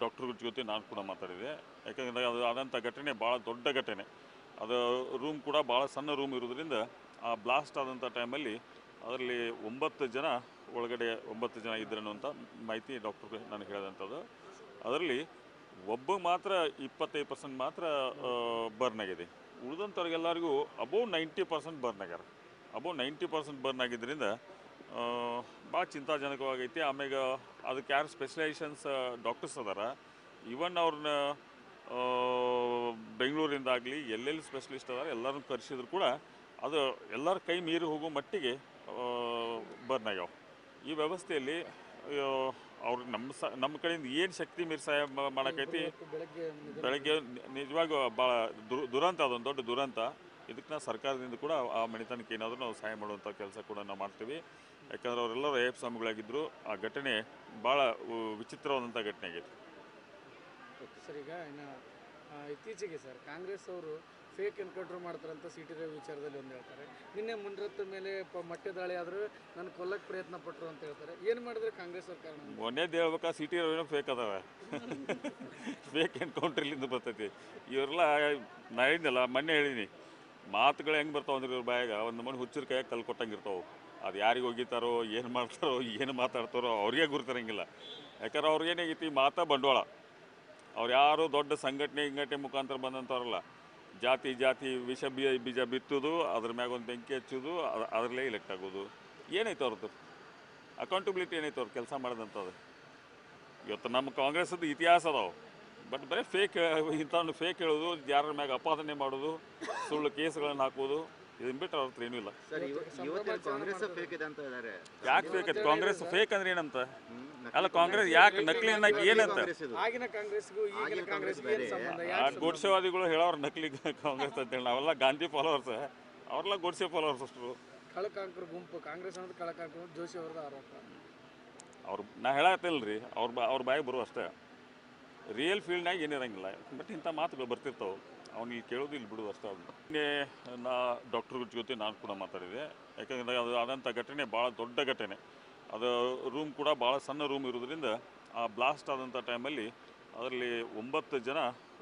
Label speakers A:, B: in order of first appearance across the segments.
A: Doctor ಜೊತೆ ನಾನು ಕೂಡ ಮಾತಾಡಿದೆ. ಯಾಕಂದರೆ ಅದು ಆದಂಥ ಘಟನೆ ಭಾಳ ದೊಡ್ಡ ಘಟನೆ. ಅದು ರೂಮ್ ಕೂಡ ಭಾಳ ಸಣ್ಣ ರೂಮ್ ಇರೋದ್ರಿಂದ ಆ ಬ್ಲಾಸ್ಟ್ ಆದಂಥ ಟೈಮಲ್ಲಿ ಅದರಲ್ಲಿ 9 ಜನ ಒಳಗಡೆ 9 ಜನ ಇದ್ದರು ಅಂತ ಮಾಹಿತಿ ಡಾಕ್ಟ್ರು ನನಗೆ ಹೇಳಿದಂಥದ್ದು. ಅದರಲ್ಲಿ ಒಬ್ಬ ಮಾತ್ರ 25% ಮಾತ್ರ ಬರ್ನ್ ಆಗಿದೆ. ಉಳಿದಂಥವ್ರಿಗೆಲ್ಲರಿಗೂ ಅಬೋವ್ 90% ಬರ್ನ್ ಆಗ್ಯಾರ. ಅಬೋವ್ 90% ಬರ್ನ್ ಆಗಿದ್ದರಿಂದ ಭಾಳ ಚಿಂತಾಜನಕವಾಗೈತಿ. ಆಮ್ಯಾಗ ಅದಕ್ಕೆ ಯಾರು ಸ್ಪೆಷಲೈಸೇಷನ್ಸ್ ಡಾಕ್ಟರ್ಸ್ ಅದಾರ, ಈವನ್ ಅವ್ರನ್ನ ಬೆಂಗಳೂರಿಂದಾಗಲಿ ಎಲ್ಲೆಲ್ಲಿ ಸ್ಪೆಷಲಿಸ್ಟ್ ಅದಾರ ಎಲ್ಲರನ್ನೂ ಕರೆಸಿದ್ರು ಕೂಡ ಅದು ಎಲ್ಲರ ಕೈ ಮೀರಿ ಹೋಗೋ ಮಟ್ಟಿಗೆ ಬರ್ನ್ ಆಗ್ಯಾವ. ಈ ವ್ಯವಸ್ಥೆಯಲ್ಲಿ ಅವ್ರು ನಮ್ಮ ಕಡೆಯಿಂದ ಏನು ಶಕ್ತಿ ಮೀರಿ ಸಹಾಯ ಮಾಡೋಕ್ಕೈತಿ. ಬೆಳಗ್ಗೆ ನಿಜವಾಗೂ ಭಾಳ ದುರಂತ, ಅದೊಂದು ದೊಡ್ಡ ದುರಂತ. ಇದಕ್ಕೆ ನಾವು ಸರ್ಕಾರದಿಂದ ಕೂಡ ಆ ಮನೆತನಕ್ಕೆ ಏನಾದರೂ ನಾವು ಸಹಾಯ ಮಾಡುವಂಥ ಕೆಲಸ ಕೂಡ ನಾವು ಮಾಡ್ತೀವಿ. ಯಾಕಂದ್ರೆ ಅವರೆಲ್ಲರೂ ಅಯ್ಯಪ್ಪ ಸ್ವಾಮಿಗಳಾಗಿದ್ದರು. ಆ ಘಟನೆ ಭಾಳ ವಿಚಿತ್ರವಾದಂಥ ಘಟನೆ ಆಗೈತೆ.
B: ಸರ್, ಈಗ ಇನ್ನು ಇತ್ತೀಚೆಗೆ ಸರ್ ಕಾಂಗ್ರೆಸ್ ಅವರು ಫೇಕ್ ಎನ್ಕೌಂಟರ್ ಮಾಡ್ತಾರಂತ ಸಿ.ಟಿ. ರವಿ ವಿಚಾರದಲ್ಲಿ ಒಂದು ಹೇಳ್ತಾರೆ. ನಿನ್ನೆ ಮುನ್ರತ್ತ ಮೇಲೆ ಮೊಟ್ಟೆ ದಾಳಿ ಆದರೂ ನಾನು ಕೊಲ್ಲಕ್ಕೆ ಪ್ರಯತ್ನ ಪಟ್ಟರು ಅಂತ ಹೇಳ್ತಾರೆ. ಏನು ಮಾಡಿದ್ರೆ ಕಾಂಗ್ರೆಸ್ ಸರ್ಕಾರ?
A: ಮೊನ್ನೆದು ಹೇಳ್ಬೇಕಾ, ಸಿ.ಟಿ. ರವಿನೂ ಫೇಕ್ ಅದಾವೆ. ಫೇಕ್ ಎನ್ಕೌಂಟ್ರಲ್ಲಿಂದ ಬರ್ತೈತಿ. ಇವರೆಲ್ಲ ನಾ ಹೇಳಿದ್ನಲ್ಲ, ಮೊನ್ನೆ ಹೇಳಿನಿ, ಮಾತುಗಳು ಹೆಂಗೆ ಬರ್ತಾವೆ ಅಂದ್ರೆ ಇವ್ರ ಬಾಯಾಗ ಒಂದು ಮನೆ ಹುಚ್ಚರ ಕೈಯಾಗ ಕಲ್ಲು ಕೊಟ್ಟಂಗಿರ್ತಾವೆ. ಅದು ಯಾರಿಗೆ ಹೋಗಿತಾರೋ, ಏನು ಮಾಡ್ತಾರೋ, ಏನು ಮಾತಾಡ್ತಾರೋ ಅವ್ರಿಗೆ ಗುರುತಿರಂಗಿಲ್ಲ. ಯಾಕಂದ್ರೆ ಅವ್ರಿಗೇನಾಗೈತಿ, ಮಾತಾ ಬಂಡವಾಳ. ಅವ್ರು ಯಾರು ದೊಡ್ಡ ಸಂಘಟನೆ ಮುಖಾಂತರ ಬಂದಂಥವ್ರಲ್ಲ. ಜಾತಿ ಬೀಜ ಬಿತ್ತೋದು, ಅದ್ರ ಮ್ಯಾಗ ಒಂದು ಬೆಂಕಿ ಹಚ್ಚೋದು, ಅದರಲ್ಲೇ ಇಲೆಕ್ಟ್ ಆಗೋದು. ಏನೈತೆ ಅವ್ರದ್ದು ಅಕೌಂಟಬಿಲಿಟಿ? ಏನೈತೆ ಅವ್ರು ಕೆಲಸ ಮಾಡಿದಂಥದ್ದು? ಇವತ್ತು ನಮ್ಮ ಕಾಂಗ್ರೆಸ್ಸದ್ದು ಇತಿಹಾಸ ಅದಾವೆ. ಬಟ್ ಬರೀ ಇಂಥವ್ನು ಫೇಕ್ ಹೇಳೋದು, ಯಾರ ಮ್ಯಾಗ ಅಪಾದನೆ ಮಾಡೋದು, ಸುಳ್ಳು ಕೇಸ್ಗಳನ್ನು ಹಾಕೋದು, ಇದನ್ನ ಬಿಟ್ಟು ಅವ್ರ ಹತ್ರ ಏನೂ ಇಲ್ಲ. ಯಾಕೆ ಫೇಕ್ ಐತೆ? ಕಾಂಗ್ರೆಸ್ ಫೇಕ್ ಅಂದ್ರೆ ಏನಂತ? ಅಲ್ಲ, ಕಾಂಗ್ರೆಸ್ ಯಾಕೆ ನಕಲಿ ಅನ್ನಕ್ಕೆ ಏನಂತ? ಗೋಡ್ಸೆವಾದಿಗಳು ಹೇಳೋರು ನಕಲಿ ಕಾಂಗ್ರೆಸ್ ಅಂತೇಳಿ. ನಾವೆಲ್ಲ ಗಾಂಧಿ ಫಾಲೋವರ್ಸ್, ಅವ್ರೆಲ್ಲ ಗೋಡ್ಸೆ ಫಾಲೋವರ್ಸ್ ಅಷ್ಟು.
B: ಕಳಕಾಂಕರ ಗುಂಪು ಕಾಂಗ್ರೆಸ್ ಅನ್ನೋದು ಕಳಕಾಂಕರ ಜೋಶಿ ಅವ್ರದ್ದು ಆರೋಪ.
A: ನಾ ಹೇಳತ್ತಿಲ್ಲ ರೀ, ಅವ್ರ ಬಾಯಿಗೆ ಬರುವ ಅಷ್ಟೇ. ರಿಯಲ್ ಫೀಲ್ಡ್ನಾಗ ಏನಿರಂಗಿಲ್ಲ. ಬಟ್ ಇಂಥ ಮಾತುಗಳು ಬರ್ತಿರ್ತಾವೆ, ಅವ್ನು ಇಲ್ಲಿ ಕೇಳೋದು ಇಲ್ಲಿ ಬಿಡೋದು ಅಷ್ಟೇ. ನಿನ್ನೆ ನಾ ಡಾಕ್ಟರ್ ಜೊತೆ ನಾನು ಕೂಡ ಮಾತಾಡಿದೆ. ಯಾಕಂದರೆ ಅದು ಆದಂಥ ಘಟನೆ ಭಾಳ ದೊಡ್ಡ ಘಟನೆ. ಅದು ರೂಮ್ ಕೂಡ ಭಾಳ ಸಣ್ಣ ರೂಮ್ ಇರೋದ್ರಿಂದ ಆ ಬ್ಲಾಸ್ಟ್ ಆದಂಥ ಟೈಮಲ್ಲಿ ಅದರಲ್ಲಿ 9 ಜನ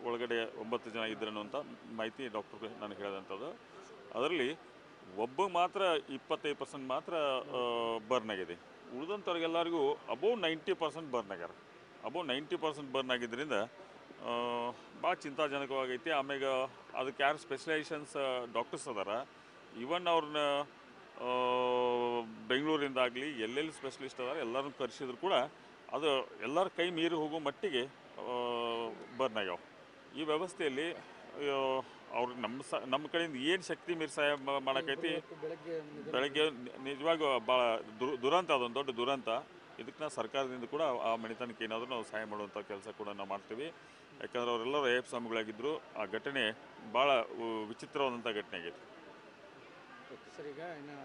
A: ಒಳಗಡೆ 9 ಜನ ಇದ್ದರು ಅಂತ ಮಾಹಿತಿ ಡಾಕ್ಟ್ರು ನನಗೆ ಹೇಳಿದಂಥದ್ದು. ಅದರಲ್ಲಿ ಒಬ್ಬ ಮಾತ್ರ 25% ಮಾತ್ರ ಬರ್ನ್ ಆಗಿದೆ. ಉಳಿದಂಥವ್ರಿಗೆಲ್ಲರಿಗೂ ಅಬೋವ್ 90% ಬರ್ನ್ ಆಗ್ಯಾರ. ಅಬೋವ್ 90% ಬರ್ನ್ ಆಗಿದ್ದರಿಂದ ಭಾಳ ಚಿಂತಾಜನಕವಾಗೈತಿ. ಆಮ್ಯಾಗ ಅದಕ್ಕೆ ಯಾರು ಸ್ಪೆಷಲೈಸೇಷನ್ಸ್ ಡಾಕ್ಟರ್ಸ್ ಅದಾರ, ಈವನ್ ಅವ್ರನ್ನ ಬೆಂಗಳೂರಿಂದಾಗಲಿ ಎಲ್ಲೆಲ್ಲಿ ಸ್ಪೆಷಲಿಸ್ಟ್ ಅದಾರ ಎಲ್ಲರನ್ನೂ ಕರೆಸಿದ್ರು ಕೂಡ ಅದು ಎಲ್ಲರ ಕೈ ಮೀರಿ ಹೋಗೋ ಮಟ್ಟಿಗೆ ಬರ್ನ್ ಆಗ್ಯಾವ. ಈ ವ್ಯವಸ್ಥೆಯಲ್ಲಿ ಅವ್ರು ನಮ್ಮ ಕಡೆಯಿಂದ ಏನು ಶಕ್ತಿ ಮೀರಿ ಸಹಾಯ ಮಾಡೋಕ್ಕೈತಿ. ಬೆಳಗ್ಗೆ ನಿಜವಾಗೂ ಭಾಳ ದುರಂತ, ಅದೊಂದು ದೊಡ್ಡ ದುರಂತ. ಇದಕ್ಕೆ ನಾವು ಸರ್ಕಾರದಿಂದ ಕೂಡ ಆ ಮನೆತನಕ್ಕೆ ಏನಾದರೂ ನಾವು ಸಹಾಯ ಮಾಡುವಂಥ ಕೆಲಸ ಕೂಡ ನಾವು ಮಾಡ್ತೀವಿ. ಯಾಕಂದ್ರೆ ಅವರೆಲ್ಲರೂ ಅಯ್ಯಪ್ಪ ಸ್ವಾಮಿಗಳಾಗಿದ್ದರು. ಆ ಘಟನೆ ಭಾಳ ವಿಚಿತ್ರವಾದಂಥ ಘಟನೆ ಆಗೈತೆ.
B: ಸರ್, ಈಗ ಇನ್ನು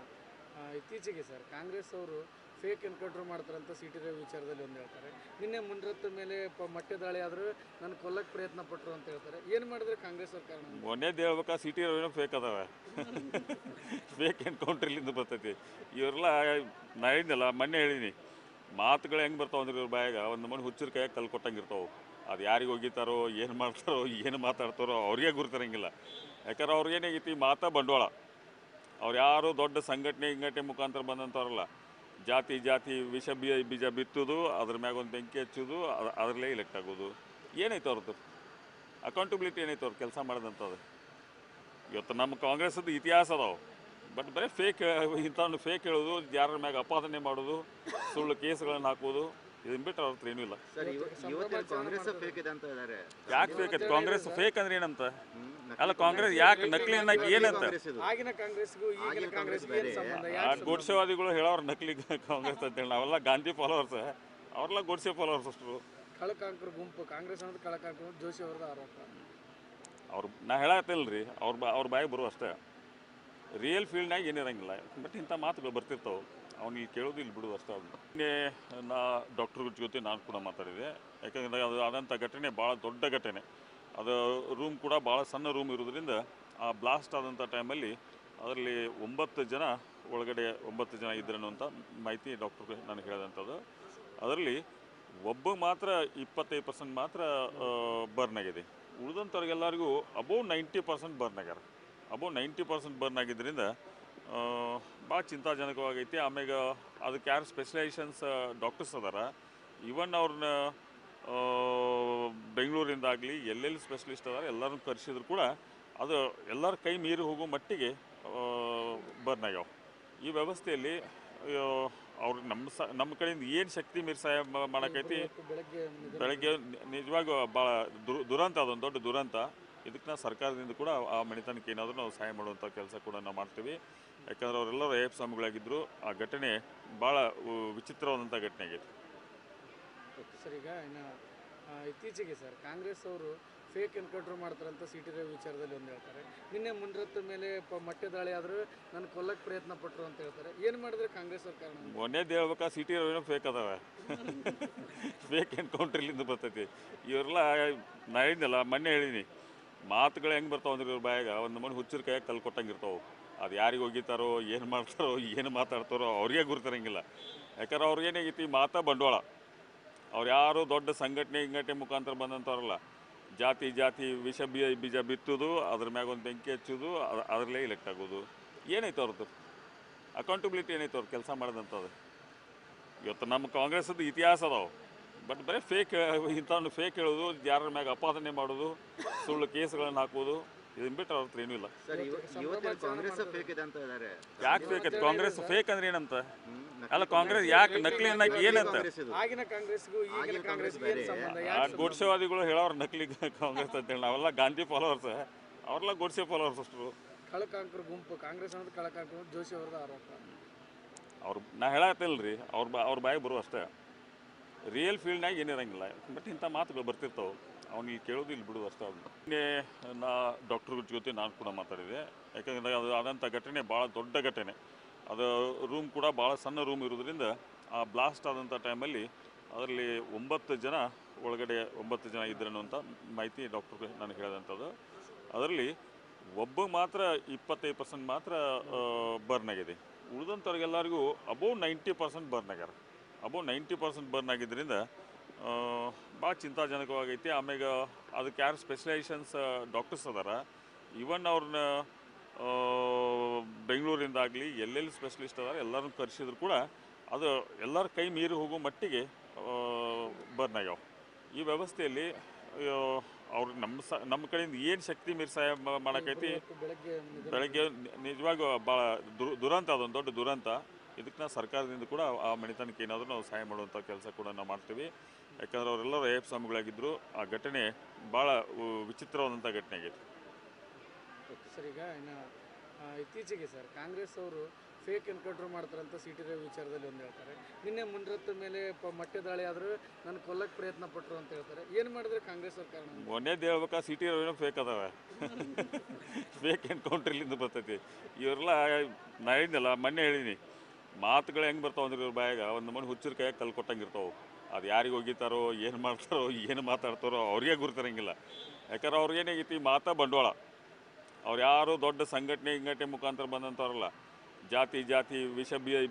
B: ಇತ್ತೀಚೆಗೆ ಸರ್ ಕಾಂಗ್ರೆಸ್ ಅವರು ಫೇಕ್ ಎನ್ಕೌಂಟರ್ ಮಾಡ್ತಾರಂತ ಸಿ.ಟಿ. ರವಿ ವಿಚಾರದಲ್ಲಿ ಒಂದು ಹೇಳ್ತಾರೆ. ನಿನ್ನೆ ಮುನ್ರತ್ತ ಮೇಲೆ ಮೊಟ್ಟೆ ದಾಳಿ ಆದರೂ ನಾನು ಕೊಲ್ಲಕ್ಕೆ ಪ್ರಯತ್ನ ಪಟ್ಟರು ಅಂತ ಹೇಳ್ತಾರೆ. ಏನು ಮಾಡಿದ್ರೆ ಕಾಂಗ್ರೆಸ್ ಸರ್ಕಾರ?
A: ಮೊನ್ನೆದು ಹೇಳ್ಬೇಕಾ, ಸಿ.ಟಿ. ರವಿನೂ ಫೇಕ್ ಅದಾವೆ. ಫೇಕ್ ಎನ್ಕೌಂಟ್ರಲ್ಲಿಂದ ಬರ್ತೈತಿ. ಇವರೆಲ್ಲ ನಾ ಹೇಳಿದ್ನಲ್ಲ, ಮೊನ್ನೆ ಹೇಳಿನಿ, ಮಾತುಗಳು ಹೆಂಗೆ ಬರ್ತಾವೆ ಅಂದ್ರೆ ಇವ್ರ ಬಾಯಾಗ ಒಂದು ಮನೆ ಹುಚ್ಚರ ಕೈಯಾಗ ಕಲ್ಲು ಕೊಟ್ಟಂಗಿರ್ತಾವೆ. ಅದು ಯಾರಿಗೆ ಹೋಗಿತಾರೋ, ಏನು ಮಾಡ್ತಾರೋ, ಏನು ಮಾತಾಡ್ತಾರೋ ಅವ್ರಿಗೆ ಗುರುತಿರಂಗಿಲ್ಲ. ಯಾಕಂದ್ರೆ ಅವ್ರಿಗೇನಾಗೈತಿ, ಮಾತಾ ಬಂಡವಾಳ. ಅವ್ರು ಯಾರು ದೊಡ್ಡ ಸಂಘಟನೆ ಮುಖಾಂತರ ಬಂದಂಥವ್ರಲ್ಲ. ಜಾತಿ ಬೀಜ ಬಿತ್ತೋದು, ಅದ್ರ ಮ್ಯಾಗ ಒಂದು ಬೆಂಕಿ ಹಚ್ಚೋದು, ಅದರಲ್ಲೇ ಇಲೆಕ್ಟ್ ಆಗೋದು. ಏನೈತೆ ಅವ್ರದ್ದು ಅಕೌಂಟಬಿಲಿಟಿ? ಏನೈತೆ ಅವ್ರು ಕೆಲಸ ಮಾಡಿದಂಥದ್ದು? ಇವತ್ತು ನಮ್ಮ ಕಾಂಗ್ರೆಸ್ಸದ್ದು ಇತಿಹಾಸ ಅದಾವೆ. ಬಟ್ ಬರೀ ಇಂಥವ್ನು ಫೇಕ್ ಹೇಳೋದು, ಯಾರ ಮ್ಯಾಗ ಅಪಾದನೆ ಮಾಡೋದು, ಸುಳ್ಳು ಕೇಸ್ಗಳನ್ನು ಹಾಕೋದು, ಇದನ್ನ ಬಿಟ್ಟು ಅವ್ರ ಹತ್ರ ಏನೂ ಇಲ್ಲ. ಯಾಕೆ ಫೇಕ್ ಐತೆ? ಕಾಂಗ್ರೆಸ್ ಫೇಕ್ ಅಂದ್ರೆ ಏನಂತ? ಅಲ್ಲ, ಕಾಂಗ್ರೆಸ್ ಯಾಕೆ ನಕಲಿ ಅನ್ನಕ್ಕೆ ಏನಂತ? ಗೋಡ್ಸೆವಾದಿಗಳು ಹೇಳೋರು ನಕಲಿ ಕಾಂಗ್ರೆಸ್ ಅಂತೇಳಿ. ನಾವೆಲ್ಲ ಗಾಂಧಿ ಫಾಲೋವರ್ಸ್, ಅವ್ರೆಲ್ಲ ಗೋಡ್ಸೆ ಫಾಲೋವರ್ಸ್ ಅಷ್ಟು.
B: ಕಳಕಾಂಕರ ಗುಂಪು ಕಾಂಗ್ರೆಸ್ ಅನ್ನೋದು ಕಳಕಾಂಕರ ಜೋಶಿ ಅವ್ರದ್ದು ಆರೋಪ.
A: ನಾ ಹೇಳತ್ತಿಲ್ಲ ರೀ, ಅವ್ರ ಬಾಯಿಗೆ ಬರುವ ಅಷ್ಟೇ. ರಿಯಲ್ ಫೀಲ್ಡ್ನಾಗ ಏನಿರಂಗಿಲ್ಲ. ಬಟ್ ಇಂಥ ಮಾತುಗಳು ಬರ್ತಿರ್ತಾವೆ, ಅವ್ನು ಇಲ್ಲಿ ಕೇಳೋದು ಇಲ್ಲಿ ಬಿಡೋದು ಅಷ್ಟೇ. ನಿನ್ನೆ ನಾ ಡಾಕ್ಟರ್ ಜೊತೆ ನಾನು ಕೂಡ ಮಾತಾಡಿದೆ. ಯಾಕಂದರೆ ಅದು ಆದಂಥ ಘಟನೆ ಭಾಳ ದೊಡ್ಡ ಘಟನೆ. ಅದು ರೂಮ್ ಕೂಡ ಭಾಳ ಸಣ್ಣ ರೂಮ್ ಇರೋದ್ರಿಂದ ಆ ಬ್ಲಾಸ್ಟ್ ಆದಂಥ ಟೈಮಲ್ಲಿ ಅದರಲ್ಲಿ 9 ಜನ ಒಳಗಡೆ 9 ಜನ ಇದ್ದರು ಅಂತ ಮಾಹಿತಿ ಡಾಕ್ಟ್ರು ನನಗೆ ಹೇಳಿದಂಥದ್ದು. ಅದರಲ್ಲಿ ಒಬ್ಬ ಮಾತ್ರ 25% ಮಾತ್ರ ಬರ್ನ್ ಆಗಿದೆ. ಉಳಿದಂಥವ್ರಿಗೆಲ್ಲರಿಗೂ ಅಬೌವ್ 90% ಬರ್ನ್ ಆಗ್ಯಾರ. ಅಬೌವ್ 90% ಬರ್ನ್ ಆಗಿದ್ದರಿಂದ ಭಾಳ ಚಿಂತಾಜನಕವಾಗೈತಿ. ಆಮ್ಯಾಗ ಅದಕ್ಕೆ ಯಾರು ಸ್ಪೆಷಲೈಸೇಷನ್ಸ್ ಡಾಕ್ಟರ್ಸ್ ಅದಾರ, ಈವನ್ ಅವ್ರನ್ನ ಬೆಂಗಳೂರಿಂದಾಗಲಿ ಎಲ್ಲೆಲ್ಲಿ ಸ್ಪೆಷಲಿಸ್ಟ್ ಅದಾರ ಎಲ್ಲರನ್ನು ಕರೆಸಿದ್ರು ಕೂಡ ಅದು ಎಲ್ಲರ ಕೈ ಮೀರಿ ಹೋಗೋ ಮಟ್ಟಿಗೆ ಬರ್ನ್ ಆಗ್ಯಾವ. ಈ ವ್ಯವಸ್ಥೆಯಲ್ಲಿ ಅವ್ರಿಗೆ ನಮ್ಮ ಕಡೆಯಿಂದ ಏನು ಶಕ್ತಿ ಮೀರಿ ಸಹಾಯ ಮಾಡೋಕ್ಕೈತಿ. ಬೆಳಗ್ಗೆ ನಿಜವಾಗೂ ಭಾಳ ದುರಂತ, ಅದೊಂದು ದೊಡ್ಡ ದುರಂತ. ಇದಕ್ಕೆ ನಾವು ಸರ್ಕಾರದಿಂದ ಕೂಡ ಆ ಮಣಿತನಕ್ಕೆ ಏನಾದರೂ ನಾವು ಸಹಾಯ ಮಾಡುವಂಥ ಕೆಲಸ ಕೂಡ ನಾವು ಮಾಡ್ತೀವಿ. ಯಾಕಂದ್ರೆ ಅವರೆಲ್ಲರೂ ಅಯ್ಯಪ್ಪ ಸ್ವಾಮಿಗಳಾಗಿದ್ದರು. ಆ ಘಟನೆ ಭಾಳ ವಿಚಿತ್ರವಾದಂಥ ಘಟನೆ ಆಗೈತಿ.
B: ಸರ್, ಈಗ ಇನ್ನು ಇತ್ತೀಚೆಗೆ ಸರ್ ಕಾಂಗ್ರೆಸ್ ಅವರು ಫೇಕ್ ಎನ್ಕೌಂಟರ್ ಮಾಡ್ತಾರಂತ ಸಿ ಟಿ ರವಿ ವಿಚಾರದಲ್ಲಿ ಒಂದು ಹೇಳ್ತಾರೆ. ನಿನ್ನೆ ಮುನ್ರತ್ತ ಮೇಲೆ ಮೊಟ್ಟೆ ದಾಳಿ ಆದರೂ ನಾನು ಕೊಲ್ಲಕ್ಕೆ ಪ್ರಯತ್ನ ಪಟ್ಟರು ಅಂತ ಹೇಳ್ತಾರೆ. ಏನು ಮಾಡಿದ್ರೆ ಕಾಂಗ್ರೆಸ್ ಸರ್ಕಾರ?
A: ಮೊನ್ನೆದು ಹೇಳ್ಬೇಕಾ, ಸಿ ಟಿ ರವಿನೂ ಫೇಕ್ ಅದಾವೆ. ಫೇಕ್ ಎನ್ಕೌಂಟ್ರಲ್ಲಿಂದ ಬರ್ತೈತಿ. ಇವರೆಲ್ಲ ನಾ ಹೇಳಿದ್ನಲ್ಲ, ಮೊನ್ನೆ ಹೇಳಿನಿ, ಮಾತುಗಳು ಹೆಂಗೆ ಬರ್ತಾವೆ ಅಂದ್ರೆ ಇವ್ರ ಬಾಯಾಗ ಒಂದು ಮನೆ ಹುಚ್ಚರ ಕೈಯಾಗ ಕಲ್ಲು ಕೊಟ್ಟಂಗೆ ಇರ್ತಾವೆ. ಅದು ಯಾರಿಗೆ ಹೋಗಿತಾರೋ, ಏನು ಮಾಡ್ತಾರೋ, ಏನು ಮಾತಾಡ್ತಾರೋ ಅವ್ರಿಗೆ ಗುರುತಿರಂಗಿಲ್ಲ. ಯಾಕಂದ್ರೆ ಅವ್ರಿಗೇನಾಗೈತಿ, ಮಾತಾ ಬಂಡವಾಳ. ಅವ್ರು ಯಾರು ದೊಡ್ಡ ಸಂಘಟನೆ ಮುಖಾಂತರ ಬಂದಂಥವ್ರಲ್ಲ. ಜಾತಿ ಬೀಜ ಬಿತ್ತೋದು, ಅದ್ರ ಮ್ಯಾಗ ಒಂದು ಬೆಂಕಿ ಹಚ್ಚೋದು, ಅದರಲ್ಲೇ ಇಲೆಕ್ಟ್ ಆಗೋದು. ಏನೈತೆ ಅವ್ರದ್ದು ಅಕೌಂಟಬಿಲಿಟಿ? ಏನೈತೆ ಅವ್ರು ಕೆಲಸ ಮಾಡಿದಂಥದ್ದು? ಇವತ್ತು ನಮ್ಮ ಕಾಂಗ್ರೆಸ್ಸದ್ದು ಇತಿಹಾಸ ಅದಾವೆ. ಬಟ್ ಬರೀ ಫೇಕ್, ಇಂಥವ್ನು ಫೇಕ್ ಹೇಳೋದು, ಯಾರ ಮ್ಯಾಗ ಅಪಾದನೆ ಮಾಡೋದು, ಸುಳ್ಳು ಕೇಸ್ಗಳನ್ನು ಹಾಕೋದು, ಇದನ್ನ ಬಿಟ್ಟರೆ ಅವ್ರ ಹತ್ರ ಏನೂ ಇಲ್ಲ. ಯಾಕೆ ಫೇಕ್ ಐತೆ? ಕಾಂಗ್ರೆಸ್ ಫೇಕ್ ಅಂದ್ರೆ ಏನಂತ? ಅಲ್ಲ, ಕಾಂಗ್ರೆಸ್ ಯಾಕೆ ನಕಲಿ ಅನ್ನಕ್ಕೆ ಏನಂತ?
B: ಆಗಿನ ಕಾಂಗ್ರೆಸ್ಗೂ ಈಗಿನ ಕಾಂಗ್ರೆಸ್ಗೂ ಏನು ಸಂಬಂಧ?
A: ಆ ಗೋಡ್ಸೆವಾದಿಗಳು ಹೇಳೋರು ನಕಲಿ ಕಾಂಗ್ರೆಸ್ ಅಂತೇಳಿ. ನಾವೆಲ್ಲ ಗಾಂಧಿ ಫಾಲೋವರ್ಸ್, ಅವ್ರೆಲ್ಲ ಗೋಡ್ಸೆ ಫಾಲೋವರ್ಸ್ ಅಷ್ಟು.
B: ಕಳಕಾಂಕರ ಗುಂಪು ಕಾಂಗ್ರೆಸ್ ಅನ್ನೋದು ಕಳಕಾಂಕರ ಜೋಶಿ ಅವ್ರದ ಆರೋಪ.
A: ನಾ ಹೇಳತ್ತಿಲ್ಲ ರೀ, ಅವ್ರ ಬಾಯಿಗೆ ಬರುವ ಅಷ್ಟೇ. ರಿಯಲ್ ಫೀಲ್ಡ್ನಾಗ ಏನಿರಂಗಿಲ್ಲ. ಬಟ್ ಇಂಥ ಮಾತುಗಳು ಬರ್ತಿರ್ತಾವೆ, ಅವ್ನು ಇಲ್ಲಿ ಕೇಳೋದು ಇಲ್ಲಿ ಬಿಡೋದು ಅಷ್ಟೇ. ನಿನ್ನೆ ನಾ ಡಾಕ್ಟರ್ ಜೊತೆ ನಾನು ಕೂಡ ಮಾತಾಡಿದೆ. ಯಾಕಂದರೆ ಅದು ಆದಂಥ ಘಟನೆ ಭಾಳ ದೊಡ್ಡ ಘಟನೆ. ಅದು ರೂಮ್ ಕೂಡ ಭಾಳ ಸಣ್ಣ ರೂಮ್ ಇರೋದ್ರಿಂದ ಆ ಬ್ಲಾಸ್ಟ್ ಆದಂಥ ಟೈಮಲ್ಲಿ ಅದರಲ್ಲಿ 9 ಜನ ಒಳಗಡೆ 9 ಜನ ಇದ್ದರು ಅನ್ನುವಂಥ ಮಾಹಿತಿ ಡಾಕ್ಟ್ರಿಗೆ ನನಗೆ ಹೇಳಿದಂಥದ್ದು. ಅದರಲ್ಲಿ ಒಬ್ಬ ಮಾತ್ರ 25% ಮಾತ್ರ ಬರ್ನ್ ಆಗಿದೆ. ಉಳಿದಂಥವ್ರಿಗೆಲ್ಲರಿಗೂ ಅಬೌವ್ 90% ಬರ್ನ್ ಆಗ್ಯಾರ. ಅಬೌವ್ 90% ಬರ್ನ್ ಆಗಿದ್ದರಿಂದ ಭಾಳ ಚಿಂತಾಜನಕವಾಗೈತಿ. ಆಮ್ಯಾಗ ಅದಕ್ಕೆ ಯಾರು ಸ್ಪೆಷಲೈಸೇಷನ್ಸ್ ಡಾಕ್ಟರ್ಸ್ ಅದಾರ, ಈವನ್ ಅವ್ರನ್ನ ಬೆಂಗಳೂರಿಂದಾಗಲಿ ಎಲ್ಲೆಲ್ಲಿ ಸ್ಪೆಷಲಿಸ್ಟ್ ಅದಾರ ಎಲ್ಲರನ್ನು ಕರೆಸಿದ್ರು ಕೂಡ ಅದು ಎಲ್ಲರ ಕೈ ಮೀರಿ ಹೋಗೋ ಮಟ್ಟಿಗೆ ಬರ್ನ್ ಆಗ್ಯಾವ. ಈ ವ್ಯವಸ್ಥೆಯಲ್ಲಿ ಅವ್ರಿಗೆ ನಮ್ಮ ಕಡೆಯಿಂದ ಏನು ಶಕ್ತಿ ಮೀರಿ ಸಹಾಯ ಮಾಡೋಕ್ಕೈತಿ. ಬೆಳಗ್ಗೆ ನಿಜವಾಗೂ ಭಾಳ ದುರಂತ, ಅದೊಂದು ದೊಡ್ಡ ದುರಂತ. ಇದಕ್ಕೆ ನಾವು ಸರ್ಕಾರದಿಂದ ಕೂಡ ಆ ಮಣಿತನಕ್ಕೆ ಏನಾದರೂ ನಾವು ಸಹಾಯ ಮಾಡುವಂಥ ಕೆಲಸ ಕೂಡ ನಾವು ಮಾಡ್ತೀವಿ. ಯಾಕಂದ್ರೆ ಅವರೆಲ್ಲರೂ ಅಯ್ಯಪ್ಪ ಸ್ವಾಮಿಗಳಾಗಿದ್ದರು. ಆ ಘಟನೆ ಭಾಳ ವಿಚಿತ್ರವಾದಂಥ ಘಟನೆ ಆಗೈತಿ.
B: ಸರ್, ಈಗ ಇನ್ನು ಇತ್ತೀಚೆಗೆ ಸರ್ ಕಾಂಗ್ರೆಸ್ ಅವರು ಫೇಕ್ ಎನ್ಕೌಂಟರ್ ಮಾಡ್ತಾರಂತ ಸಿ ಟಿ ರವಿ ವಿಚಾರದಲ್ಲಿ ಒಂದು ಹೇಳ್ತಾರೆ. ನಿನ್ನೆ ಮುನ್ರತ್ತ ಮೇಲೆ ಮೊಟ್ಟೆ ದಾಳಿ ಆದರೂ ನಾನು ಕೊಲ್ಲಕ್ಕೆ ಪ್ರಯತ್ನ ಪಟ್ಟರು ಅಂತ ಹೇಳ್ತಾರೆ. ಏನು ಮಾಡಿದ್ರೆ ಕಾಂಗ್ರೆಸ್ ಸರ್ಕಾರ? ಮೊನ್ನೆದು ಹೇಳ್ಬೇಕಾ, ಸಿ ಟಿ ರವಿನೂ ಫೇಕ್ ಅದಾವೆ. ಫೇಕ್ ಎನ್ಕೌಂಟ್ರಲ್ಲಿಂದ ಬರ್ತೈತಿ. ಇವರೆಲ್ಲ ನಾ ಹೇಳಿದ್ನಲ್ಲ, ಮೊನ್ನೆ ಹೇಳಿನಿ, ಮಾತುಗಳು ಹೆಂಗೆ ಬರ್ತಾವೆ ಅಂದ್ರೆ ಇವ್ರ ಬಾಯಾಗ ಒಂದು ಮನೆ ಹುಚ್ಚರ ಕೈಯಾಗ ಕಲ್ಲು ಕೊಟ್ಟಂಗೆ ಇರ್ತಾವೆ. ಅದು ಯಾರಿಗೆ ಹೋಗಿತಾರೋ, ಏನು ಮಾಡ್ತಾರೋ, ಏನು ಮಾತಾಡ್ತಾರೋ ಅವ್ರಿಗೆ ಗುರುತಿರಂಗಿಲ್ಲ. ಯಾಕಂದ್ರೆ ಅವ್ರಿಗೇನಾಗೈತಿ, ಮಾತಾ ಬಂಡವಾಳ. ಅವ್ರು ಯಾರು ದೊಡ್ಡ ಸಂಘಟನೆ ಮುಖಾಂತರ ಬಂದಂಥವ್ರಲ್ಲ. ಜಾತಿ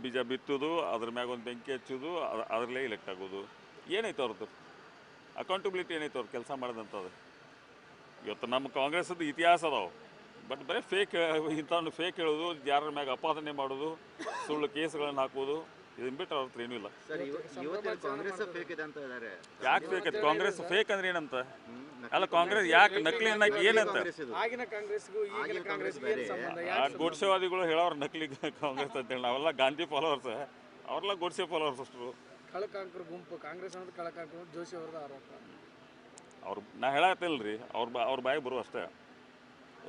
B: ಬೀಜ ಬಿತ್ತೋದು, ಅದ್ರ ಮ್ಯಾಗ ಒಂದು ಬೆಂಕಿ ಹಚ್ಚೋದು, ಅದರಲ್ಲೇ ಇಲೆಕ್ಟ್ ಆಗೋದು. ಏನೈತೆ ಅವ್ರದ್ದು ಅಕೌಂಟಬಿಲಿಟಿ? ಏನೈತೆ ಅವ್ರು ಕೆಲಸ ಮಾಡಿದಂಥದ್ದು? ಇವತ್ತು ನಮ್ಮ ಕಾಂಗ್ರೆಸ್ಸದ್ದು ಇತಿಹಾಸ ಅದಾವೆ. ಬಟ್ ಬರೀ ಫೇಕ್, ಇಂಥವ್ನು ಫೇಕ್ ಹೇಳೋದು, ಯಾರ ಮ್ಯಾಗ ಅಪಾದನೆ ಮಾಡೋದು, ಸುಳ್ಳು ಕೇಸ್ಗಳನ್ನು ಹಾಕೋದು, ಇದನ್ನ ಬಿಟ್ಟರೆ ಅವ್ರ ಹತ್ರ ಏನೂ ಇಲ್ಲ. ಯಾಕೆ ಫೇಕ್ ಐತೆ? ಕಾಂಗ್ರೆಸ್ ಫೇಕ್ ಅಂದ್ರೆ ಏನಂತ? ಅಲ್ಲ, ಕಾಂಗ್ರೆಸ್ ಯಾಕೆ ನಕಲಿ ಅನ್ನಕ್ಕೆ ಏನಂತ? ಆಗಿನ ಕಾಂಗ್ರೆಸ್ಗೂ ಈಗಿನ ಕಾಂಗ್ರೆಸ್ಗೂ ಏನು ಸಂಬಂಧ?
A: ಆ ಗೋಡ್ಸೆವಾದಿಗಳು ಹೇಳೋರು ನಕಲಿ ಕಾಂಗ್ರೆಸ್ ಅಂತೇಳಿ. ನಾವೆಲ್ಲ ಗಾಂಧಿ ಫಾಲೋವರ್ಸ್, ಅವ್ರೆಲ್ಲ ಗೋಡ್ಸೆ ಫಾಲೋವರ್ಸ್ ಅಷ್ಟು.
B: ಕಳಕಾಂಕರ ಗುಂಪು ಕಾಂಗ್ರೆಸ್ ಅನ್ನೋದು ಕಳಕಾಂಕರ ಜೋಶಿ ಅವ್ರದ ಆರೋಪ.
A: ನಾ ಹೇಳತ್ತಿಲ್ಲ ರೀ, ಅವ್ರ ಬಾಯಿಗೆ ಬರುವ ಅಷ್ಟೇ.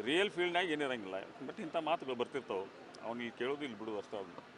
A: ರಿಯಲ್ ಫೀಲ್ಡ್ನಾಗ ಏನಿರಂಗಿಲ್ಲ. ಬಟ್ ಇಂಥ ಮಾತುಗಳು ಬರ್ತಿರ್ತಾವೆ, ಅವ್ನು ಇಲ್ಲಿ ಕೇಳೋದು ಇಲ್ಲಿ ಬಿಡೋದು ಅಷ್ಟೇ.